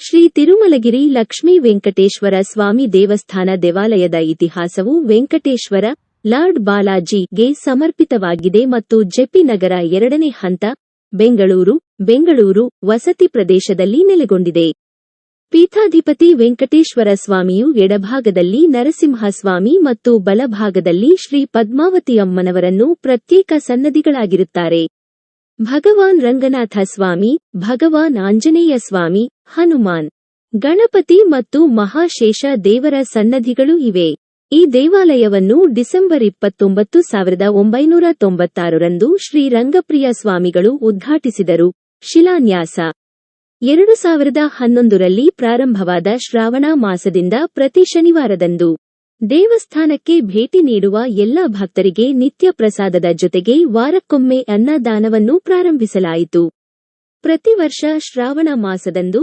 ಶ್ರೀ ತಿರುಮಲಗಿರಿ ಲಕ್ಷ್ಮೀ ವೆಂಕಟೇಶ್ವರ ಸ್ವಾಮಿ ದೇವಾಲಯದ ಇತಿಹಾಸವು ವೆಂಕಟೇಶ್ವರ ಲಾರ್ಡ್ ಬಾಲಾಜಿಗೆ ಸಮರ್ಪಿತವಾಗಿದೆ ಮತ್ತು ಜೆಪಿ ನಗರ 2ನೇ ಹಂತ, ಬೆಂಗಳೂರು ವಸತಿ ಪ್ರದೇಶದಲ್ಲಿ ನೆಲೆಗೊಂಡಿದೆ. ಪೀಠಾಧಿಪತಿ ವೆಂಕಟೇಶ್ವರ ಸ್ವಾಮಿಯು ಎಡಭಾಗದಲ್ಲಿ ನರಸಿಂಹಸ್ವಾಮಿ ಮತ್ತು ಬಲಭಾಗದಲ್ಲಿ ಶ್ರೀ ಪದ್ಮಾವತಿಯಮ್ಮನವರನ್ನು ಪ್ರತ್ಯೇಕ ಸನ್ನದಿಗಳಾಗಿರುತ್ತಾರೆ. ಭಗವಾನ್ ರಂಗನಾಥ ಸ್ವಾಮಿ, ಭಗವಾನ್ ಆಂಜನೇಯ ಸ್ವಾಮಿ, ಹನುಮಾನ್, ಗಣಪತಿ ಮತ್ತು ಮಹಾಶೇಷ ದೇವರ ಸನ್ನದಿಗಳು ಇವೆ. ಈ ದೇವಾಲಯವನ್ನು ಡಿಸೆಂಬರ್ 29, 1996 ರಂದು ಶ್ರೀ ರಂಗಪ್ರಿಯ ಸ್ವಾಮಿಗಳು ಉದ್ಘಾಟಿಸಿದರು. ಶಿಲಾನ್ಯಾಸ 2011 ರಲ್ಲಿ ಪ್ರಾರಂಭವಾದ ಶ್ರಾವಣ ಮಾಸದಿಂದ ಪ್ರತಿ ಶನಿವಾರದಂದು ದೇವಸ್ಥಾನಕ್ಕೆ ಭೇಟಿ ನೀಡುವ ಎಲ್ಲ ಭಕ್ತರಿಗೆ ನಿತ್ಯ ಪ್ರಸಾದದ ಜೊತೆಗೆ ವಾರಕ್ಕೊಮ್ಮೆ ಅನ್ನದಾನವನ್ನು ಪ್ರಾರಂಭಿಸಲಾಯಿತು. ಪ್ರತಿ ವರ್ಷ ಶ್ರಾವಣ ಮಾಸದಂದು